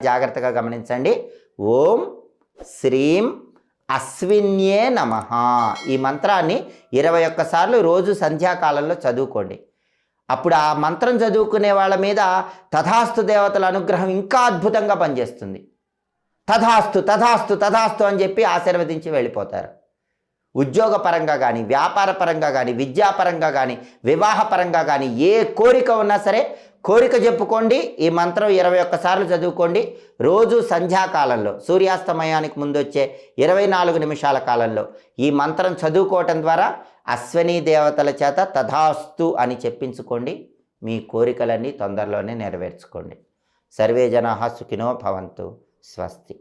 జాగ్రత్తగా గమనించండి. ఓం శ్రీం అశ్విన్యే నమః. ఈ మంత్రాన్ని 21 సార్లు రోజు సంధ్యాకాలంలో చదువుకోండి. అప్పుడు ఆ మంత్రం చదువుకునే వాళ్ళ మీద తథాస్తు దేవతల అనుగ్రహం ఇంకా అద్భుతంగా పనిచేస్తుంది. తథాస్తు తథాస్తు తథాస్తు అని చెప్పి ఆశీర్వదించి వెళ్ళిపోతారు. ఉద్యోగపరంగా కానీ, వ్యాపారపరంగా కానీ, విద్యాపరంగా కానీ, వివాహపరంగా కానీ ఏ కోరిక ఉన్నా సరే కోరిక చెప్పుకోండి. ఈ మంత్రం 21 సార్లు చదువుకోండి. రోజు సంధ్యాకాలంలో సూర్యాస్తమయానికి ముందు వచ్చే 24 నిమిషాల కాలంలో ఈ మంత్రం చదువుకోవటం ద్వారా అశ్విని దేవతల చేత తథాస్తు అని చెప్పించుకోండి. మీ కోరికలన్నీ తొందరలోనే నెరవేర్చుకోండి. సర్వే జనాః సుఖినో భవంతు. స్వస్తి.